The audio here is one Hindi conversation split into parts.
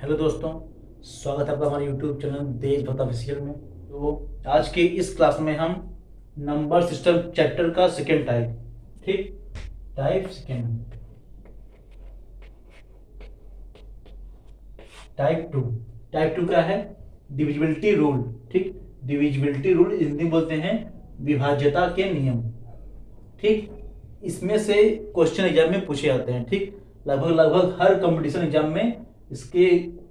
हेलो दोस्तों, स्वागत है आपका हमारे यूट्यूब चैनल देशभक्त ऑफिशियल में। तो आज के इस क्लास में हम नंबर सिस्टम चैप्टर का सेकेंड टाइप, ठीक, टाइप सेकेंड, टाइप टू क्या है? Divisibility rule. ठीक, डिविजिबिलिटी रूल हिंदी बोलते हैं विभाज्यता के नियम। ठीक, इसमें से क्वेश्चन एग्जाम में पूछे जाते हैं। ठीक, लगभग हर कंपटीशन एग्जाम में इसके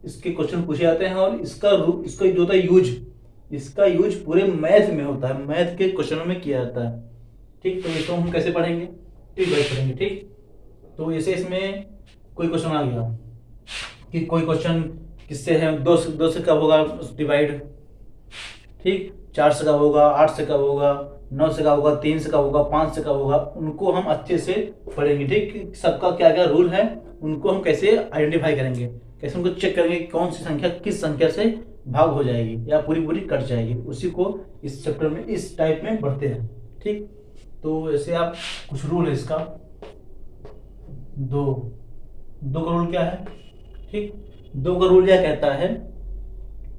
इसके क्वेश्चन पूछे जाते हैं और इसका जो होता है इसका यूज पूरे मैथ में होता है, मैथ के क्वेश्चनों में किया जाता है। ठीक, तो इसको हम कैसे पढ़ेंगे? ठीक, वही पढ़ेंगे। ठीक, तो जैसे इसमें कोई क्वेश्चन आ गया कि कोई क्वेश्चन किससे है, दो से कब होगा डिवाइड, ठीक, 4 से कब होगा, 8 से कब होगा, 9 से कब होगा, 3 से कब होगा, 5 से कब होगा, उनको हम अच्छे से पढ़ेंगे। ठीक, सबका क्या क्या रूल है उनको हम कैसे आइडेंटिफाई करेंगे, कैसे उनको चेक करेंगे कि कौन सी संख्या किस संख्या से भाग हो जाएगी या पूरी पूरी कट जाएगी, उसी को इस चैप्टर में इस टाइप में बढ़ते हैं। ठीक, तो ऐसे आप कुछ रूल है इसका। दो का रूल क्या है? ठीक, दो का रूल यह कहता है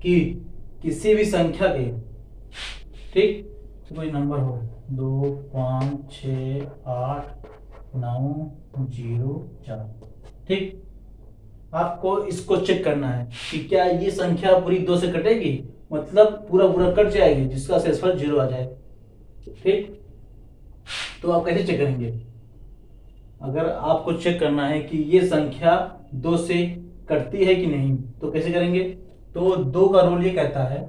कि किसी भी संख्या के, ठीक, तो कोई नंबर हो 2, 5, 6, 8, 9, 0, 4, ठीक, आपको इसको चेक करना है कि क्या ये संख्या पूरी 2 से कटेगी, मतलब पूरा पूरा कट जाएगी जिसका शेषफल 0 आ जाए। ठीक, तो आप कैसे चेक करेंगे? अगर आपको चेक करना है कि ये संख्या 2 से कटती है कि नहीं, तो कैसे करेंगे? तो 2 का रूल ये कहता है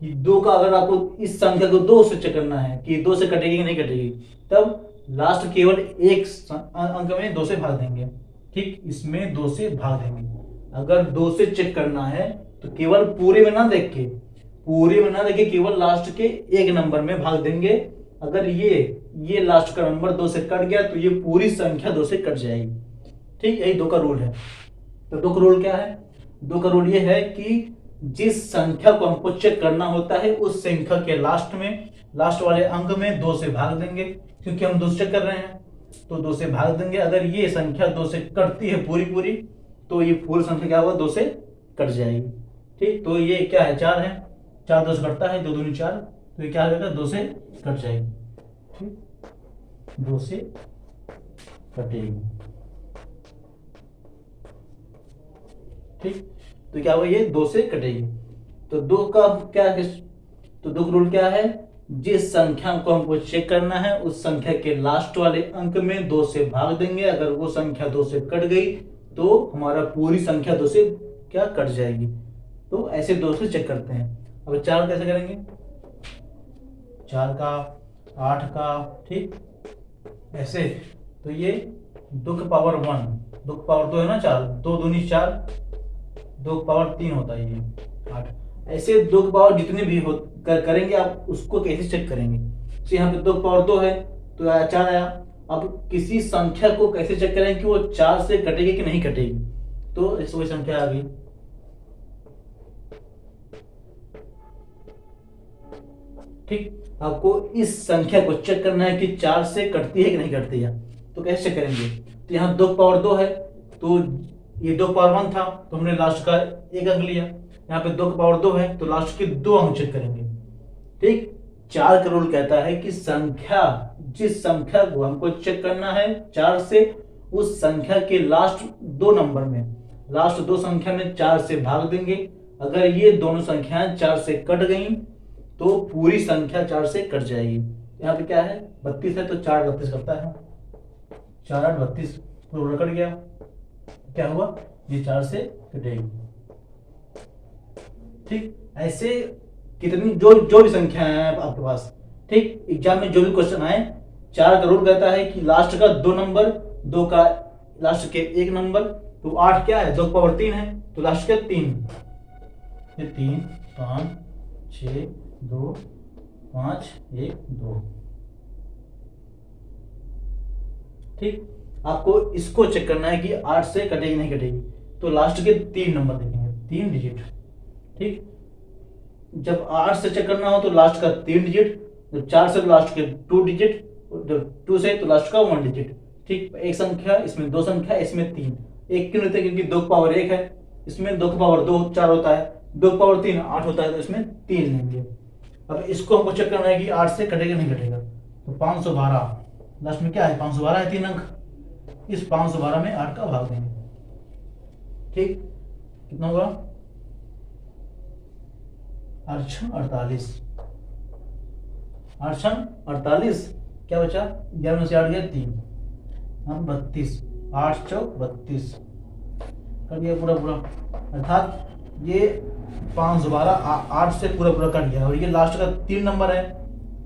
कि 2 का, अगर आपको इस संख्या को 2 से चेक करना है कि 2 से कटेगी कि नहीं कटेगी, तब लास्ट केवल एक अंक में 2 से भाग देंगे। ठीक, इसमें 2 से भाग देंगे। अगर 2 से चेक करना है तो केवल पूरे में ना देख के केवल लास्ट के एक नंबर में भाग देंगे। अगर ये लास्ट का नंबर 2 से कट गया तो ये पूरी संख्या 2 से कट जाएगी। ठीक, यही 2 का रूल है। तो 2 का रूल क्या है? 2 का रूल ये है कि जिस संख्या को हमको चेक करना होता है उस संख्या के लास्ट वाले अंक में 2 से भाग देंगे, क्योंकि हम 2 से चेक कर रहे हैं तो 2 से भाग देंगे। अगर ये संख्या 2 से कटती है पूरी तो ये पूरी संख्या क्या होगा, 2 से कट जाएगी। ठीक, तो ये क्या है, 4 है, 4 2 से कटता है, 2 दूनी 4, तो ये क्या हो जाएगा, 2 से कट जाएगी। ठीक, 2 से कटेगी। ठीक, तो क्या हुआ, ये 2 से कटेगी। तो 2 का रूल क्या है? जिस संख्या को हमको चेक करना है उस संख्या के लास्ट वाले अंक में 2 से भाग देंगे। अगर वो संख्या 2 से कट गई तो हमारा पूरी संख्या 2 से क्या कट जाएगी। तो ऐसे 2 से चेक करते हैं। अब 4 कैसे करेंगे? 4 का, 8 का, ठीक, ऐसे। तो ये 2 का पावर 1, 2 का पावर 2 है ना, 4, 2 दूनी 4, 2 का पावर 3 होता है ये 8। ऐसे 2 का पावर जितने भी करेंगे आप उसको कैसे चेक करेंगे? तो यहाँ पे 2 का पावर 2 है तो 4 आया। अब किसी संख्या को कैसे चेक करें कि वो 4 से कटेगी कि नहीं कटेगी? तो ऐसे कोई संख्या आ गई, ठीक, आपको इस संख्या को चेक करना है कि 4 से कटती है कि नहीं कटती है। तो कैसे चेक करेंगे? तो यहाँ 2 का पावर 2 है तो ये 2 का पावर 1 था तो हमने लास्ट का एक अंक लिया। यहाँ पे 2 का पावर 2 है तो लास्ट के 2 अंक चेक करेंगे। ठीक, 4 का रूल कहता है कि जिस संख्या को हमको चेक करना है 4 से, उस संख्या के लास्ट 2 नंबर में, लास्ट 2 संख्या में 4 से भाग देंगे। अगर ये दोनों संख्याएं 4 से कट गई तो पूरी संख्या 4 से कट जाएगी। यहाँ पे क्या है, 32 है तो 4 32 करता है, 4 8 32, पूरा कट गया। क्या हुआ, ये 4 से कटेगी। ठीक, ऐसे कितनी जो भी संख्या है आपके पास, ठीक, एग्जाम में जो भी क्वेश्चन आए, 4 का रूल कहता है कि लास्ट का 2 नंबर, 2 का लास्ट के 1 नंबर, तो 8 क्या है, 2 का पावर 3 है तो लास्ट का 3, ये 3 5 6 2 5 1 2। ठीक, आपको इसको चेक करना है कि 8 से कटेगी नहीं कटेगी, तो लास्ट के 3 नंबर देखेंगे, 3 डिजिट। ठीक, जब 8 से चेक करना हो तो लास्ट का 3 डिजिट, जब 4 से तो लास्ट के 2 डिजिट, जब 2 से तो लास्ट का 1 डिजिट। ठीक, एक संख्या, इसमें 2 संख्या, इसमें 3, एक क्यों लेते हैं, क्योंकि 2 का पावर 1 है इसमें 2 का पावर 2 4 होता है, 2 का पावर 3 8 होता है, तो इसमें 3 लेंगे। अब इसको हमको चेक करना है कि 8 से कटेगा नहीं कटेगा। तो 512 लास्ट में क्या है, 512 है 3 अंक। इस 512 में 8 का भाग देंगे। ठीक, कितना होगा 8 6 48, 8 6 48, क्या बचा 11 में से 8 गया 3, हम 32, 8 चौक 32 कर दिया पूरा पूरा। अर्थात ये 512 8 से पूरा पूरा कट गया। और ये लास्ट का 3 नंबर है,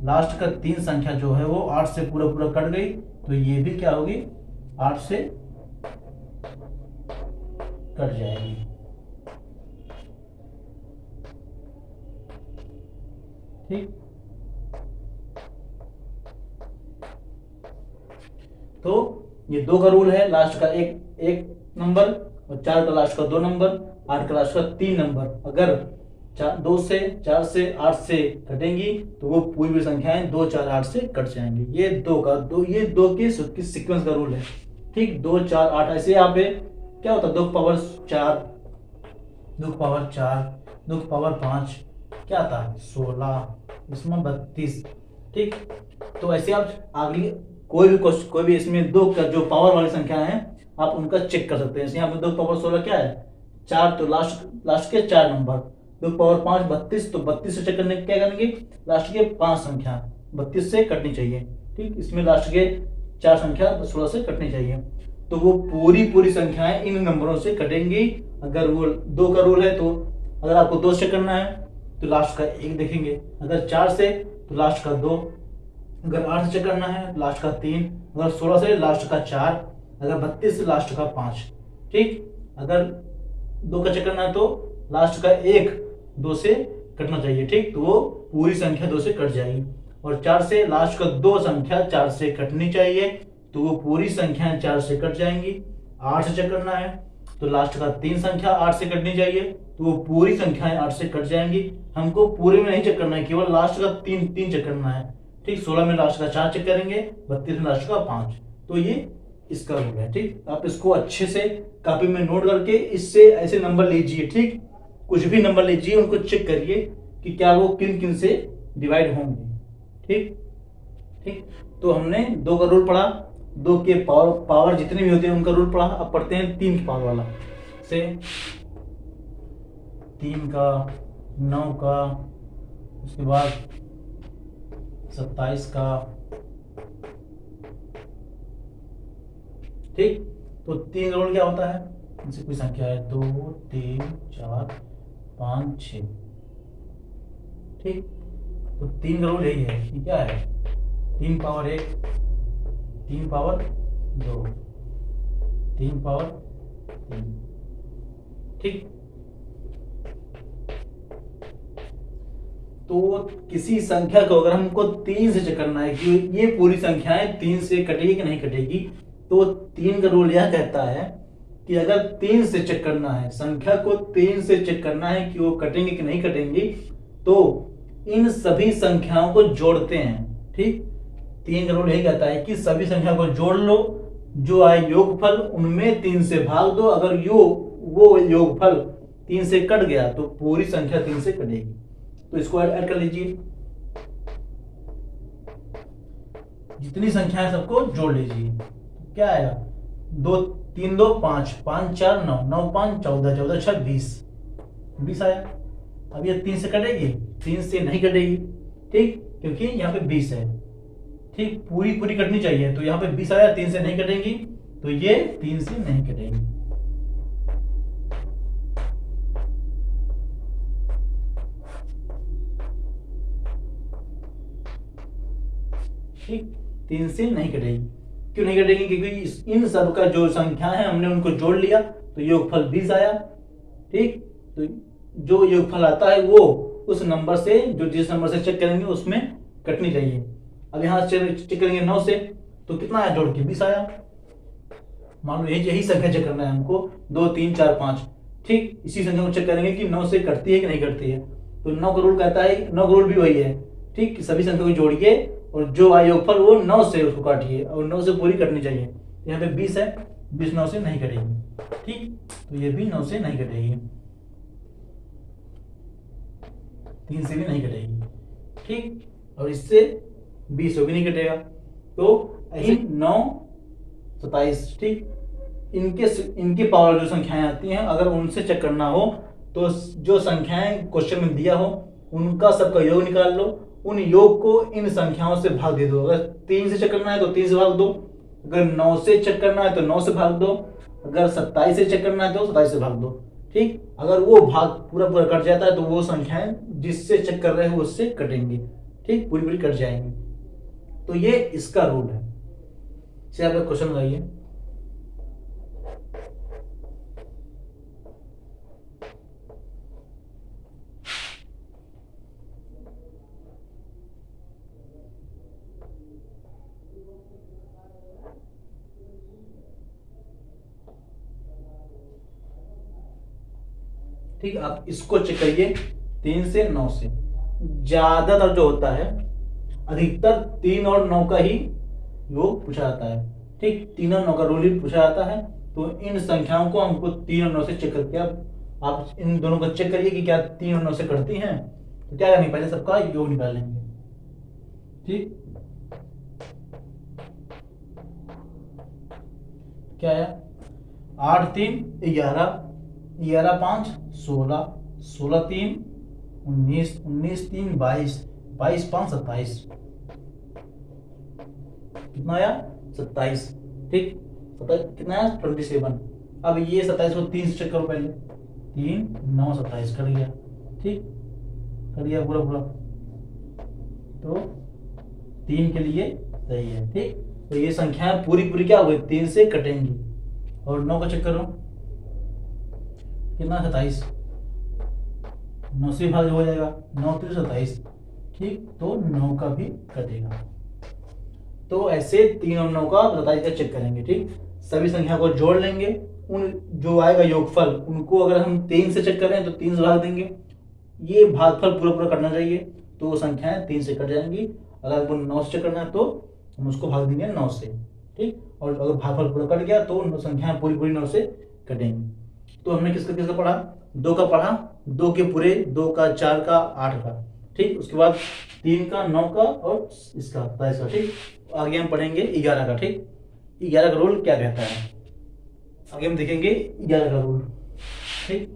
लास्ट का 3 संख्या जो है वो 8 से पूरा पूरा कट गई, तो ये भी क्या होगी 8 से कट जाएगी। ठीक, तो ये 2 का रूल है, लास्ट का एक नंबर और 4 का लास्ट का 2 नंबर, 8 का लास्ट का 3 नंबर। अगर 2 से 4 से 8 से कटेंगी तो वो पूरी भी संख्याएं 2 4 8 से कट जाएंगी। ये 2 ये 2 के सीक्वेंस का रूल है। ठीक, 2 4 8 ऐसे यहाँ पे क्या होता है 2 पावर 4, 2 पावर 4, 2 पावर 5 क्या आता है 16, इसमें 32। ठीक, तो ऐसे आप अगली कोई भी इसमें 2 का जो पावर वाली संख्या है आप उनका चेक कर सकते हैं। यहाँ पे 2 पावर 16 क्या है 4, तो लास्ट के 4 नंबर, 2 पावर 5 32, तो 32 से चेक करने क्या करेंगे लास्ट के 5 संख्या 32 से कटनी चाहिए। ठीक, इसमें लास्ट के 4 संख्या 16 से कटनी चाहिए, तो वो पूरी संख्याएं इन नंबरों से कटेंगी। अगर वो 2 का रूल है तो अगर आपको 2 से करना है तो लास्ट का 1 देखेंगे, अगर 4 से तो लास्ट का 2, अगर 8 से चेक करना है तो लास्ट का 3, अगर 16 से लास्ट का 4, अगर 32 से लास्ट का 5। ठीक, अगर 2 का चेक करना है तो लास्ट का 1 2 से कटना चाहिए। ठीक, तो वो पूरी संख्या 2 से कट जाएगी। और 4 से लास्ट का 2 संख्या 4 से कटनी चाहिए, तो वो पूरी संख्या 4 से कट जाएंगी। 8 से चेक करना है तो लास्ट का 3 संख्या 8 से कटनी चाहिए, तो वो पूरी संख्याएं 8 से कट जाएंगी। हमको पूरे में नहीं चेक करना है, केवल लास्ट का 3 चेक करना है। ठीक, 16 में लास्ट का 4 चेक करेंगे, 32 में लास्ट का 5, तो ये इसका रूल है। ठीक, आप इसको अच्छे से कॉपी में नोट करके इससे ऐसे नंबर लीजिए। ठीक, कुछ भी नंबर लीजिए, उनको चेक करिए कि क्या वो किन किन से डिवाइड होंगे। ठीक ठीक, तो हमने 2 का रूल पढ़ा, 2 के पावर जितने भी होते हैं उनका रूल पढ़ा। अब पढ़ते हैं 3 के पावर वाला से, 3 का 9 का, उसके बाद 27 का। ठीक, तो 3 रूल क्या होता है, इनसे कोई संख्या है 2 3 4 5 6। ठीक, तो 3 का रूल यही है कि क्या है 3 पावर 1, 3 पावर 2, 3 पावर 3। ठीक, तो किसी संख्या को अगर हमको 3 से चेक करना है कि ये पूरी संख्याएं 3 से कटेगी कि नहीं कटेगी, तो 3 का रूल यह कहता है कि अगर 3 से चेक करना है, संख्या को 3 से चेक करना है कि वो कटेंगे कि नहीं कटेंगी, तो इन सभी संख्याओं को जोड़ते हैं। ठीक, 3 का रूल यही कहता है कि सभी संख्या को जोड़ लो, जो आए योगफल उनमें 3 से भाग दो। अगर वो योगफल 3 से कट गया तो पूरी संख्या 3 से कटेगी। तो इसको ऐड कर लीजिए, जितनी संख्या है सबको जोड़ लीजिए। क्या आएगा 2 3 2 5 5 4 9 9 5 14 14 6 20 20 आया। अब ये 3 से कटेगी, 3 से नहीं कटेगी। ठीक, क्योंकि यहाँ पे 20 है। ठीक, पूरी कटनी चाहिए, तो यहाँ पे 20 आया, 3 से नहीं कटेंगी, तो ये 3 से नहीं कटेंगी। ठीक, 3 से नहीं कटेगी। क्यों नहीं कटेगी, क्योंकि इन सब का जो संख्या है हमने उनको जोड़ लिया, तो योगफल 20 आया। ठीक, तो जो योगफल आता है वो उस नंबर से, जो जिस नंबर से चेक करेंगे उसमें कटनी चाहिए। अब यहाँ चेक करेंगे 9 से, तो कितना आया जोड़ के 20 आया। मान लो यही संख्या चेक करना है हमको 2 3 4 5। ठीक, इसी संख्या को चेक करेंगे कि 9 से कटती है कि नहीं कटती है। तो 9 का रूल कहता है, 9 का रूल भी वही है। ठीक, सभी संख्या को जोड़िए और जो आए योगफल वो 9 से उसको काटिए और 9 से पूरी कटनी चाहिए। यहाँ पे 20 है, 20 9 से नहीं कटेगी, ठीक। तो ये भी 9 से नहीं कटेगी, 3 से भी नहीं कटेगी, ठीक। और इससे 20 से भी नहीं कटेगा। तो ऐसे 9 27, ठीक। इनके पावर जो संख्याएं आती हैं, अगर उनसे चेक करना हो तो जो संख्याएं क्वेश्चन में दिया हो उनका सबका योग निकाल लो, उन योग को इन संख्याओं से भाग दे दो। अगर 3 से चेक करना है तो 3 से भाग दो, अगर 9 से चेक करना है तो 9 से भाग दो, अगर 27 से चेक करना है तो 27 से भाग दो, ठीक। अगर वो भाग पूरा पूरा कट जाता है तो वो संख्याएं जिससे चेक कर रहे हो उससे कटेंगी, ठीक, पूरी पूरी कट जाएंगी। तो ये इसका रूल है। इसे आप क्वेश्चन लगाइए। ठीक, आप इसको चेक करिए 3 से 9 से। ज्यादातर जो होता है अधिकतर 3 और 9 का ही योग पूछा जाता है, ठीक। 3 और 9 का रूल ही पूछा जाता है। तो इन संख्याओं को हमको 3 और 9 से चेक करके आप इन दोनों को चेक करिए कि क्या 3 और 9 से कटती हैं। तो क्या करेंगे, पहले सबका योग निकाल लेंगे, ठीक। क्या है, 8 3 11, 11 5 16, 16 3 19, 19 3 22, 22 5 27, कितना आया 27, ठीक। 27 कितना आया 27। अब ये 27 को 3 से चेक करो, पहले 3 9 27 कर गया, ठीक, कर गया पूरा पूरा। तो 3 के लिए सही है, ठीक। तो ये संख्याएं पूरी पूरी क्या हो गई, 3 से कटेंगी। और 9 का चेक करो, कितना 27, 9 से भाग हो जाएगा, 9 3 27, ठीक। तो 9 का भी कटेगा। तो ऐसे 3 और 9 का 27 का चेक करेंगे, ठीक। सभी संख्या को जोड़ लेंगे, उन जो आएगा योगफल उनको अगर हम 3 से चेक करें तो 3 से भाग देंगे। ये भागफल पूरा पूरा करना चाहिए, तो वो संख्याएं 3 से कट जाएंगी। अगर आपको 9 से चेक करना है तो हम उसको भाग देंगे 9 से, ठीक। और अगर भागफल पूरा कट गया तो संख्याएं पूरी पूरी 9 से कटेंगी। तो हमने किसका किसका पढ़ा, 2 का पढ़ा, 2 के पूरे, 2 का 4 का 8 का, ठीक। उसके बाद 3 का 9 का और इसका 27 का, ठीक। आगे हम पढ़ेंगे 11 का, ठीक। 11 का रूल क्या कहता है, आगे हम देखेंगे 11 का रूल, ठीक।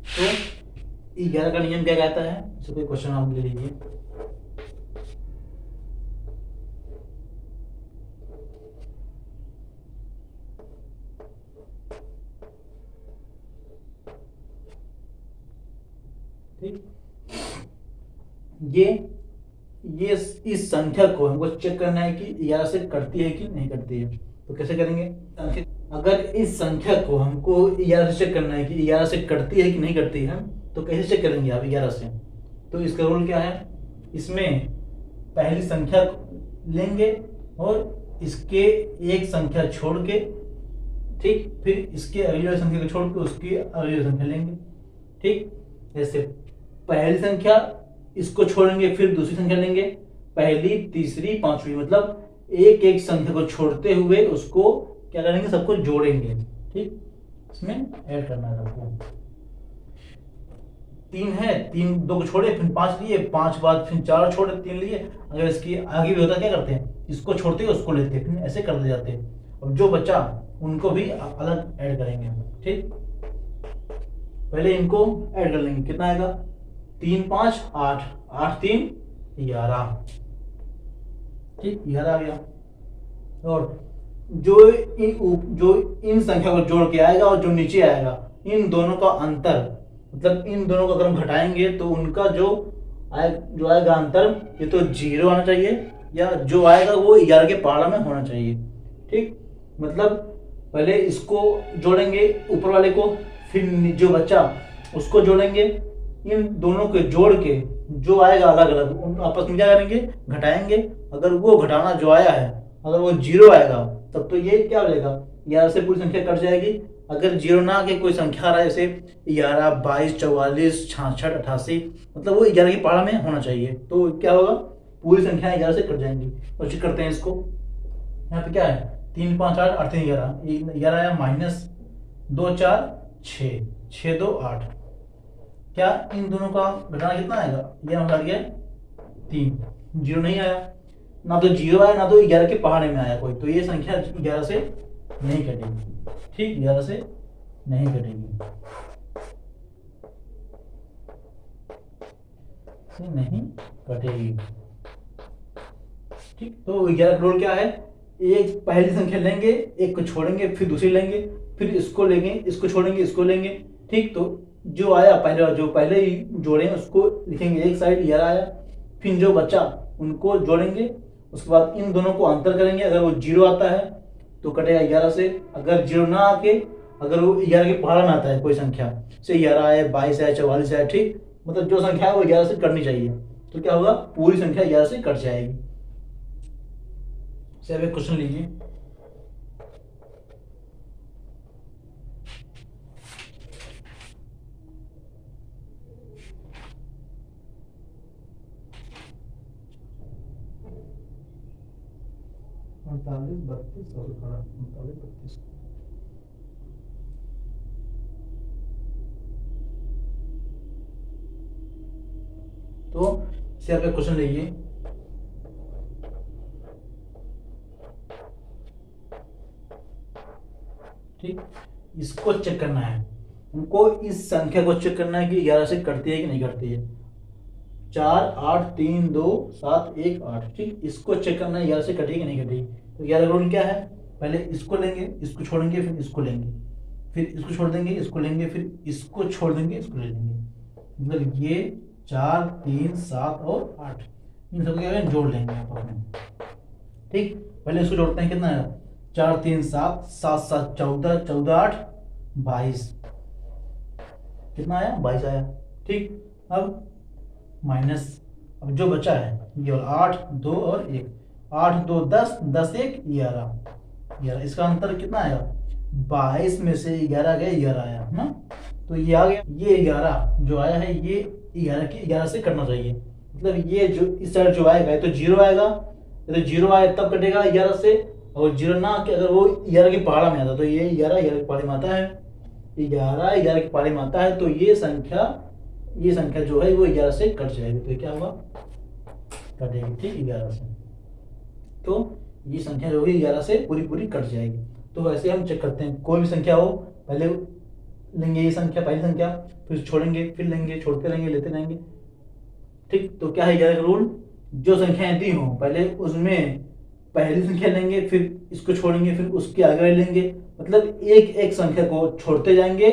तो 11 का नियम क्या कहता है, इससे कोई क्वेश्चन आप ले लीजिए। ठीक, ये इस संख्या को हमको चेक करना है कि 11 से कटती है कि नहीं कटती है। तो कैसे करेंगे, अगर इस संख्या को हमको 11 से चेक करना है कि 11 से कटती है कि नहीं कटती है, तो कैसे चेक करेंगे आप 11 से। तो इसका रूल क्या है, इसमें पहली संख्या लेंगे और इसके एक संख्या छोड़ के, ठीक, फिर इसके अगली वाली संख्या को छोड़ के उसकी अगली वाली संख्या लेंगे, ठीक। जैसे पहली संख्या इसको छोड़ेंगे, फिर दूसरी संख्या लेंगे, पहली तीसरी पांचवी, मतलब एक एक संख्या को छोड़ते हुए उसको क्या करेंगे, सबको जोड़ेंगे, ठीक। इसमें ऐड करना है सबको। 3 है, 3 2 को छोड़े, फिर 5 लिए, 5 बाद फिर 4 छोड़े, 3 लिए। अगर इसकी आगे भी होता क्या करते हैं, इसको छोड़ते हैं उसको लेते हैं, फिर ऐसे करते जाते हैं। और जो बचा उनको भी अलग ऐड करेंगे, ठीक। पहले इनको ऐड कर लेंगे, कितना आएगा 3 5 8, 8 3 11, ठीक, 11 आ गया। और जो इन संख्या को जोड़ के आएगा और जो नीचे आएगा, इन दोनों का अंतर, मतलब इन दोनों को अगर हम घटाएंगे तो उनका जो आएगा अंतर, ये तो 0 आना चाहिए, या जो आएगा वो 11 के पहाड़ा में होना चाहिए, ठीक। मतलब पहले इसको जोड़ेंगे ऊपर वाले को, फिर जो बचा उसको जोड़ेंगे, इन दोनों के जोड़ के जो आएगा अलग अलग उन आपस में क्या करेंगे, घटाएंगे। अगर वो घटाना जो आया है अगर वो 0 आएगा तब तो ये क्या हो जाएगा, 11 से पूरी संख्या कट जाएगी। अगर 0 ना आके कोई संख्या आ रहा है जैसे 11, 22, 44, 66, 88, मतलब वो 11 की पहाड़ में होना चाहिए, तो क्या होगा, पूरी संख्या 11 से कट जाएंगी। तो चेक करते हैं इसको। यहाँ पे क्या है, 3, 5, 8, 8, 3, 11, 11 आया, माइनस 2, 4, 6, 6, 2, 8। क्या इन दोनों का घटाना कितना आएगा, ये हमारा गया 3, 0 नहीं आया, ना तो 0 आया ना तो 11 के पहाड़े में आया कोई, तो ये संख्या 11 से नहीं कटेगी। ठीक, 11 से नहीं कटेगी, से नहीं कटेगी। ठीक, तो 11 करोड़ क्या है, एक पहली संख्या लेंगे, एक को छोड़ेंगे, फिर दूसरी लेंगे, फिर इसको लेंगे, इसको छोड़ेंगे, इसको लेंगे। ठीक, तो जो आया पहले, जो पहले ही जोड़े उसको लिखेंगे एक साइड, 11 आया, फिर जो बचा उनको जोड़ेंगे, उसके बाद इन दोनों को अंतर करेंगे। अगर वो 0 आता है तो कटेगा 11 से, अगर 0 ना आके अगर वो 11 के पहाड़ में आता है कोई संख्या, से 11 आए, 22 आए, 44 आए, ठीक, मतलब जो संख्या है वो 11 से कटनी चाहिए, तो क्या होगा, पूरी संख्या 11 से कट जाएगी। से अब एक क्वेश्चन लीजिए। उनतालीस, 32 और 39, 32। तो से आप एक क्वेश्चन लीजिए। ठीक, इसको चेक करना है, उनको इस संख्या को चेक करना है कि 11 से कटती है कि नहीं कटती है। 4, 8, 3, 2, 7, 1, 8। ठीक, इसको चेक करना है 11 से कटेगी कि नहीं कटेगी। तो 11 रूल क्या है, पहले इसको लेंगे, इसको छोड़ेंगे, फिर इसको लेंगे, फिर इसको छोड़ देंगे, इसको लेंगे, फिर इसको छोड़ देंगे, इसको ले लेंगे, मतलब ये 4, 3, 7 और 8, इन सबको क्या करें, जोड़ लेंगे आपस में। ठीक, पहले इसको जोड़ते हैं, कितना है, 4, 3, 7, 7, 7, 14, 14, 8, 22, कितना आया, 22 आया। ठीक, अब माइनस, अब जो बचा है ये 8, 2 और 1, 8, 2, 10, 10, 1, 11, इसका अंतर कितना आया, 22 में से 11 गया, 11 आया है ना, तो ये आ गया, ये 11 जो आया है ये 11 के 11 से कटना चाहिए, मतलब ये जो इस साइड जो आएगा ये तो 0 आएगा, ये तो 0 आए तब कटेगा 11 से, और 0 ना कि अगर वो 11 के पहाड़ा में आता तो ये 11 11 के पहाड़े में आता है, 11 11 के पहाड़े में आता है, तो ये संख्या जो है वो 11 से कट जाएगी, तो क्या होगा, कटेगी। ठीक, 11 से, तो ये संख्या जो होगी 11 से पूरी पूरी कट जाएगी। तो ऐसे हम चेक करते हैं, कोई भी संख्या हो, पहले लेंगे ये संख्या, पहली संख्या, फिर छोड़ेंगे, फिर लेंगे, छोड़ते रहेंगे, लेते रहेंगे। ठीक, तो क्या है 11 का रूल, जो संख्याएं दी हों पहले उसमें पहली संख्या लेंगे, फिर इसको छोड़ेंगे, फिर उसके आगे लेंगे, मतलब एक एक संख्या को छोड़ते जाएंगे,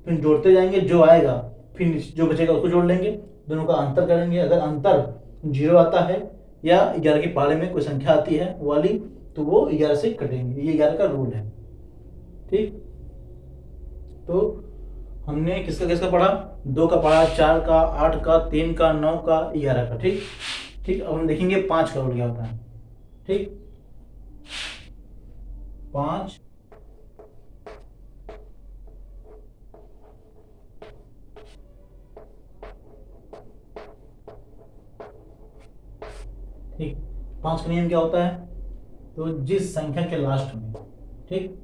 फिर जोड़ते जाएंगे, जो आएगा फिर जो बचेगा उसको जोड़ लेंगे, दोनों का अंतर करेंगे। अगर अंतर 0 आता है या 11 के पहाड़े में कोई संख्या आती है वो वाली, तो वो 11 से कटेंगे, ये 11 का रूल है। ठीक, तो हमने किसका किसका पढ़ा, 2 का पढ़ा, 4 का, 8 का, 3 का, 9 का, 11 का। ठीक ठीक, अब हम देखेंगे 5 का रूल क्या होता है। ठीक, 5, ठीक, 5 का नियम क्या होता है, तो जिस संख्या के लास्ट में, ठीक,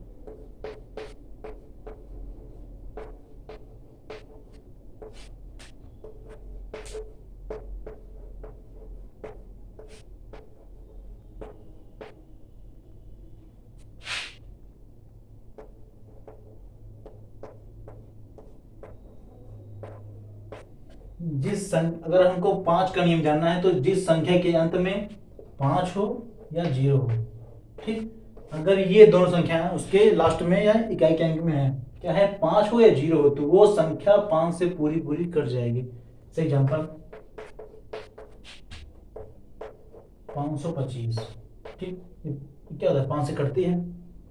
अगर हमको 5 का नियम जानना है तो जिस संख्या के अंत में 5 हो या 0 हो, ठीक, अगर ये दोनों संख्या है उसके लास्ट में या इकाई के अंक में है, क्या है, 5 हो या 0 हो, तो वो संख्या 5 से पूरी पूरी कट जाएगी। से एग्जांपल 525, ठीक, क्या होता है, 5 से कटती है,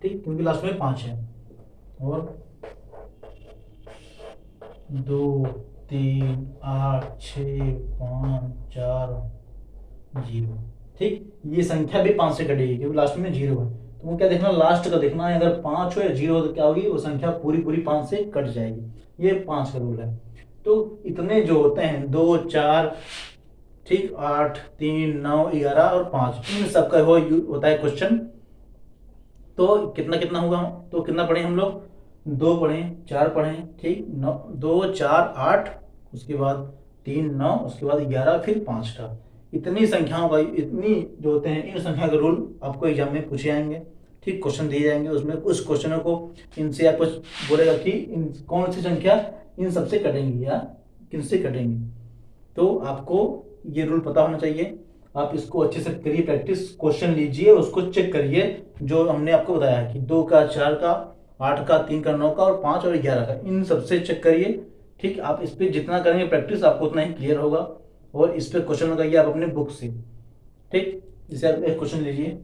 ठीक, क्योंकि लास्ट में 5 है, और 2, 3, 8, 6, 5, 4, 0, ठीक, ये संख्या भी 5 से कटेगी क्योंकि लास्ट में 0 है। तो वो क्या देखना, लास्ट का देखना है, अगर 5 हो या 0 हो तो क्या होगी, वो संख्या पूरी पूरी 5 से कट जाएगी। ये 5 का रूल है। तो इतने जो होते हैं 2, 4, ठीक, 8, 3, 9, 11 और 5, इन सबका होता है क्वेश्चन। तो कितना कितना होगा, तो कितना पढ़े हम लोग, 2 पढ़े, 4 पढ़े, ठीक, 9, 2, 4, 8, उसके बाद 3, 9, उसके बाद 11, फिर 5 था। इतनी संख्याओं का, इतनी जो होते हैं इन संख्या के रूल आपको एग्जाम में पूछे जाएंगे। ठीक, क्वेश्चन दिए जाएंगे, उसमें उस क्वेश्चनों को इनसे आपको बोलेगा कि इन कौन सी संख्या इन सबसे कटेंगी या किनसे कटेंगी। तो आपको ये रूल पता होना चाहिए। आप इसको अच्छे से करिए प्रैक्टिस, क्वेश्चन लीजिए, उसको चेक करिए जो हमने आपको बताया कि 2 का, 4 का, 8 का, 3 का, 9 का और 5 और 11 का, इन सबसे चेक करिए। ठीक, आप इस पर जितना करेंगे प्रैक्टिस आपको उतना ही क्लियर होगा। और इस पर क्वेश्चन लगाइए आप अपने बुक से। ठीक, जैसे आप एक क्वेश्चन लीजिए,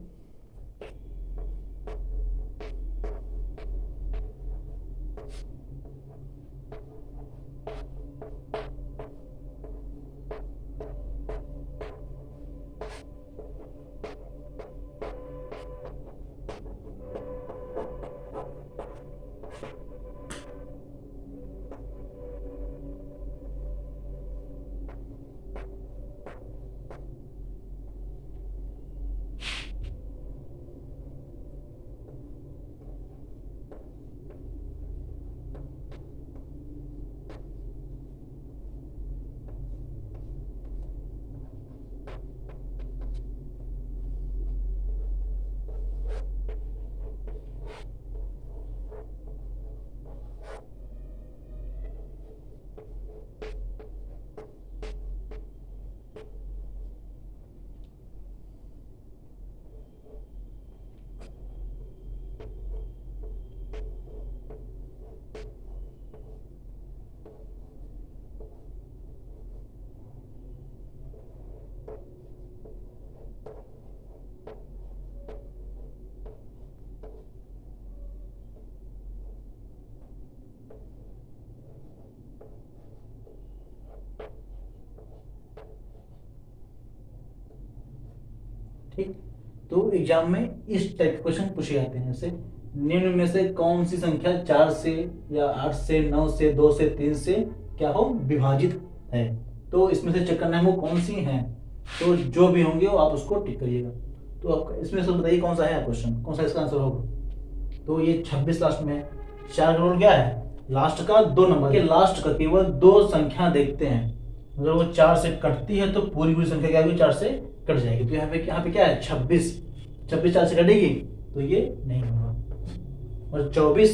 ठीक। तो एग्जाम में इस टाइप के क्वेश्चन पूछे जाते हैं, जैसे निम्न में से कौन सी संख्या 4 से या 8 से, 9 से, 2 से, 3 से क्या हो विभाजित है। तो इसमें से चेक करना है वो कौन सी हैं। तो जो भी होंगे वो आप उसको टिक करिएगा। तो आप इसमें से बताइए कौन सा है क्वेश्चन, कौन सा इसका आंसर होगा। तो ये 26 लास्ट में है। 4 का रूल क्या है, लास्ट का 2 नंबर के लास्ट का केवल 2 संख्या देखते हैं। अगर वो 4 से कटती है तो पूरी पूरी संख्या क्या होगी, 4 से कट जाएगी। तो यहाँ पे क्या है, 26 4 से कटेगी तो ये नहीं होगा। और 24,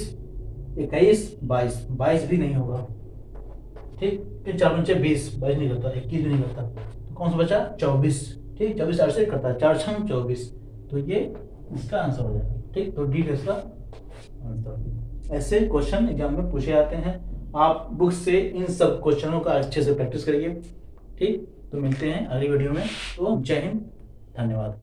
21, 22 भी नहीं होगा। ठीक, फिर 4 पंचे 20, 22 नहीं करता, 21 भी नहीं करता। तो कौन सा बचा, 24। ठीक, 24 4 से कटता है, 4 6 24, तो ये इसका आंसर हो जाएगा। ठीक, तो डी इसका आंसर। ऐसे क्वेश्चन एग्जाम में पूछे जाते हैं। आप बुक से इन सब क्वेश्चनों का अच्छे से प्रैक्टिस करिए। ठीक, तो मिलते हैं अगली वीडियो में। तो जय हिंद, धन्यवाद।